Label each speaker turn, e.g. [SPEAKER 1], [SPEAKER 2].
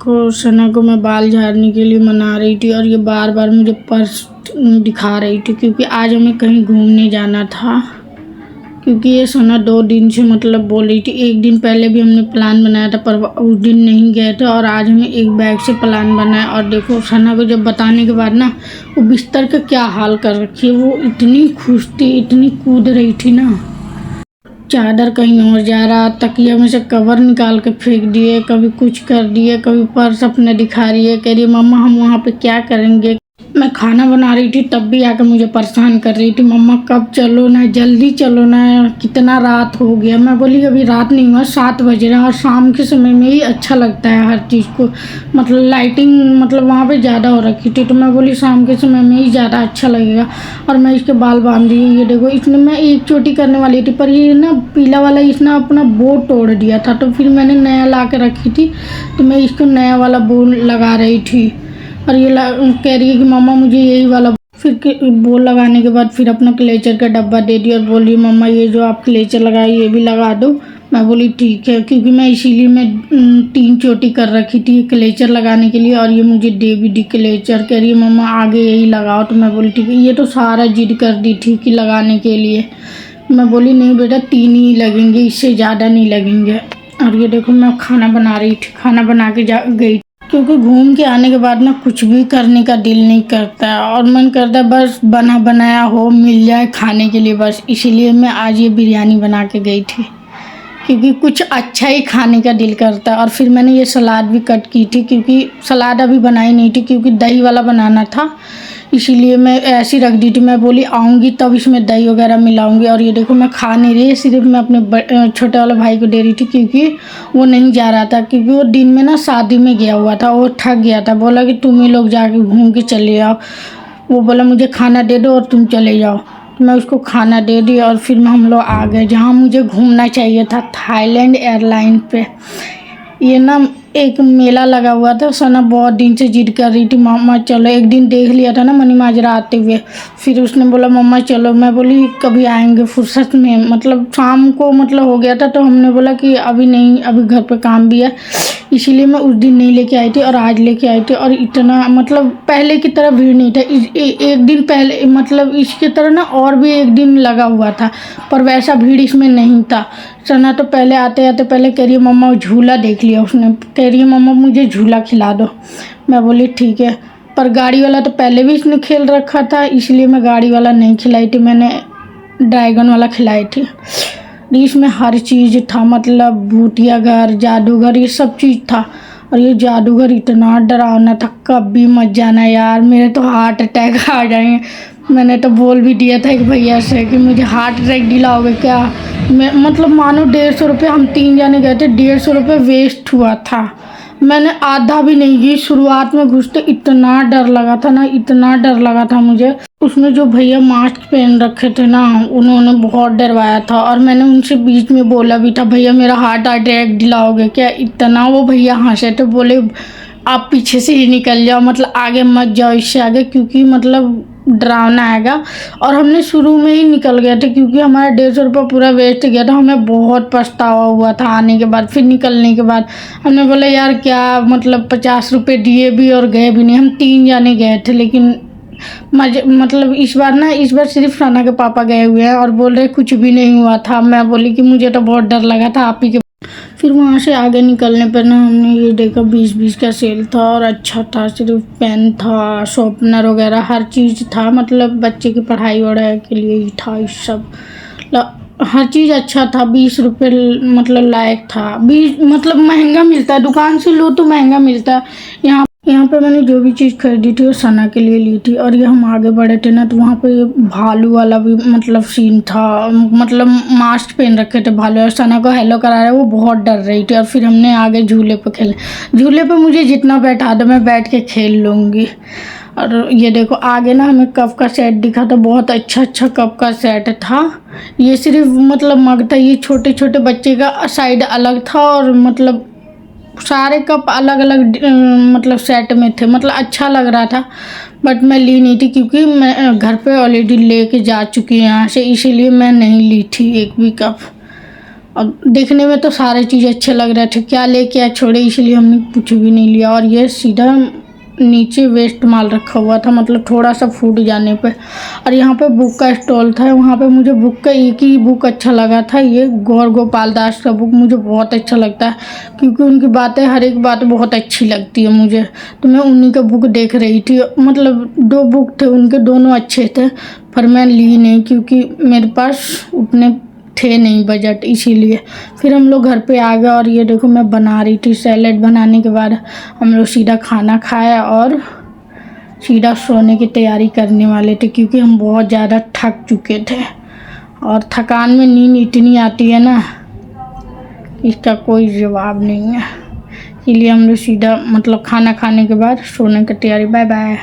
[SPEAKER 1] देखो सना को मैं बाल झाड़ने के लिए मना रही थी और ये बार बार मुझे पर्स दिखा रही थी, क्योंकि आज हमें कहीं घूमने जाना था। क्योंकि ये सना 2 दिन से मतलब बोल रही थी। एक दिन पहले भी हमने प्लान बनाया था पर उस दिन नहीं गए थे, और आज हमें एक बैग से प्लान बनाया। और देखो सना को जब बताने के बाद ना, वो बिस्तर का क्या हाल कर रखी है। वो इतनी खुश थी, इतनी कूद रही थी ना। चादर कहीं और जा रहा, तकिया में से कवर निकाल के फेंक दिए, कभी कुछ कर दिए, कभी पर्स अपने दिखा रही है। कह रही है मम्मा हम वहाँ पे क्या करेंगे। मैं खाना बना रही थी तब भी आकर मुझे परेशान कर रही थी, मम्मा कब चलो ना, जल्दी चलो ना, कितना रात हो गया। मैं बोली अभी रात नहीं हुआ, 7 बज रहे हैं, और शाम के समय में ही अच्छा लगता है हर चीज़ को। मतलब लाइटिंग मतलब वहाँ पे ज़्यादा हो रखी थी, तो मैं बोली शाम के समय में ही ज़्यादा अच्छा लगेगा। और मैं इसके बाल बांध दी। ये देखो, इसने मैं एक चोटी करने वाली थी पर ये ना पीला वाला इसने अपना बो तोड़ दिया था, तो फिर मैंने नया ला के रखी थी, तो मैं इसको नया वाला बो लगा रही थी। और ये कह रही है कि मम्मा मुझे यही वाला। फिर बो लगाने के बाद फिर अपना क्लेचर का डब्बा दे दिया और बोल रही मम्मा ये जो आप क्लेचर लगाए ये भी लगा दो। मैं बोली ठीक है, क्योंकि मैं इसीलिए मैं 3 चोटी कर रखी थी क्लेचर लगाने के लिए, और ये मुझे दे भी दी क्लेचर। कह रही है मम्मा आगे यही लगाओ, तो मैं बोली ठीक है। ये तो सारा जिद कर दी थी कि लगाने के लिए। मैं बोली नहीं बेटा 3 ही लगेंगे, इससे ज़्यादा नहीं लगेंगे। और ये देखो मैं खाना बना रही थी, खाना बना के गई, क्योंकि घूम के आने के बाद ना कुछ भी करने का दिल नहीं करता है, और मन करता है बस बना बनाया हो मिल जाए खाने के लिए बस। इसीलिए मैं आज ये बिरयानी बना के गई थी, क्योंकि कुछ अच्छा ही खाने का दिल करता है। और फिर मैंने ये सलाद भी कट की थी, क्योंकि सलाद अभी बनाई नहीं थी, क्योंकि दही वाला बनाना था, इसीलिए मैं ऐसी रख दी थी। मैं बोली आऊँगी तब इसमें दही वगैरह मिलाऊंगी। और ये देखो मैं खा नहीं रही, सिर्फ मैं अपने छोटे वाले भाई को दे रही थी, क्योंकि वो नहीं जा रहा था, क्योंकि वो दिन में ना शादी में गया हुआ था, वो थक गया था। बोला कि तुम ही लोग जाके घूम के चले आओ। वो बोला मुझे खाना दे दो और तुम चले जाओ। मैं उसको खाना दे दी और फिर हम लोग आ गए जहाँ मुझे घूमना चाहिए था, थाईलैंड एयरलाइन पे। ये ना एक मेला लगा हुआ था। सना बहुत दिन से जिद कर रही थी मम्मा चलो। एक दिन देख लिया था ना मनी माजरा आते हुए, फिर उसने बोला मम्मा चलो। मैं बोली कभी आएंगे फुर्सत में, मतलब शाम को मतलब हो गया था, तो हमने बोला कि अभी नहीं, अभी घर पे काम भी है, इसीलिए मैं उस दिन नहीं लेके आई थी और आज लेके आई थी। और इतना मतलब पहले की तरह भीड़ नहीं था। एक दिन पहले मतलब इसकी तरह ना और भी एक दिन लगा हुआ था, पर वैसा भीड़ इसमें नहीं था। सना तो पहले आते आते पहले कह रही है मम्मा झूला देख लिया उसने, कह रही है मम्मा मुझे झूला खिला दो। मैं बोली ठीक है, पर गाड़ी वाला तो पहले भी इसने खेल रखा था, इसलिए मैं गाड़ी वाला नहीं खिलाई थी, मैंने ड्रैगन वाला खिलाई थी। इसमें हर चीज़ था, मतलब भूतिया घर, जादूगर, ये सब चीज़ था। और ये जादूगर इतना डरावना था, कभी मत जाना यार, मेरे तो हार्ट अटैक आ जाएंगे। मैंने तो बोल भी दिया था एक भैया से कि मुझे हार्ट अटैक दिलाओगे क्या। मैं मतलब मानो 150 रुपये, हम 3 जने गए थे, 150 रुपये वेस्ट हुआ था। मैंने आधा भी नहीं की। शुरुआत में घुसते इतना डर लगा था ना, इतना डर लगा था मुझे। उसमें जो भैया मास्क पहन रखे थे ना, उन्होंने बहुत डरवाया था। और मैंने उनसे बीच में बोला भी था भैया मेरा हार्ट अटैक दिलाओगे क्या। इतना वो भैया हंसे थे, बोले आप पीछे से ही निकल जाओ, मतलब आगे मत जाओ इससे आगे, क्योंकि मतलब डरावना आएगा। और हमने शुरू में ही निकल गए थे, क्योंकि हमारा 150 रुपये पूरा वेस्ट गया था। हमें बहुत पछतावा हुआ था आने के बाद, फिर निकलने के बाद। हमने बोला यार क्या मतलब 50 रुपये दिए भी और गए भी नहीं। हम 3 जाने गए थे, लेकिन मतलब इस बार सिर्फ सना के पापा गए हुए हैं और बोल रहे कुछ भी नहीं हुआ था। मैं बोली कि मुझे तो बहुत डर लगा था आप ही के। फिर वहाँ से आगे निकलने पर ना हमने ये देखा 20-20 का सेल था, और अच्छा था, सिर्फ पेन था, शॉर्पनर वगैरह हर चीज़ था, मतलब बच्चे की पढ़ाई वढ़ाई के लिए ही था। इस सब हर चीज़ अच्छा था। 20 रुपये मतलब लायक था। 20 मतलब महंगा मिलता है, दुकान से लो तो महंगा मिलता है। यहाँ पे मैंने जो भी चीज़ खरीदी थी वो सना के लिए ली थी। और ये हम आगे बढ़े थे ना, तो वहाँ पे भालू वाला भी मतलब सीन था, मतलब मास्क पहन रखे थे भालू, और सना को हेलो करा रहे, वो बहुत डर रही थी। और फिर हमने आगे झूले पे खेले। झूले पे मुझे जितना बैठा दो मैं बैठ के खेल लूँगी। और ये देखो आगे ना हमें कप का सेट दिखा था, बहुत अच्छा कप का सेट था। ये सिर्फ मतलब मग था, ये छोटे छोटे बच्चे का साइड अलग था, और मतलब सारे कप अलग अलग मतलब सेट में थे, मतलब अच्छा लग रहा था। बट मैं ली नहीं थी, क्योंकि मैं घर पे ऑलरेडी लेके जा चुकी हूँ यहाँ से, इसीलिए मैं नहीं ली थी एक भी कप। और देखने में तो सारे चीज़ अच्छे लग रहे थे, क्या ले क्या छोड़े, इसलिए हमने कुछ भी नहीं लिया। और ये सीधा नीचे वेस्ट माल रखा हुआ था, मतलब थोड़ा सा फूट जाने पे। और यहाँ पे बुक का स्टॉल था, वहाँ पे मुझे बुक का एक ही बुक अच्छा लगा था, ये गौर गोपाल दास का बुक मुझे बहुत अच्छा लगता है, क्योंकि उनकी बातें हर एक बात बहुत अच्छी लगती है मुझे। तो मैं उन्हीं का बुक देख रही थी, मतलब 2 बुक थे उनके, दोनों अच्छे थे, पर मैं ली नहीं क्योंकि मेरे पास उतने थे नहीं बजट, इसीलिए। फिर हम लोग घर पे आ गए और ये देखो मैं बना रही थी सैलेड। बनाने के बाद हम लोग सीधा खाना खाया और सीधा सोने की तैयारी करने वाले थे, क्योंकि हम बहुत ज़्यादा थक चुके थे और थकान में नींद इतनी आती है ना, इसका कोई जवाब नहीं है। इसलिए हम लोग सीधा मतलब खाना खाने के बाद सोने की तैयारी। Bye bye.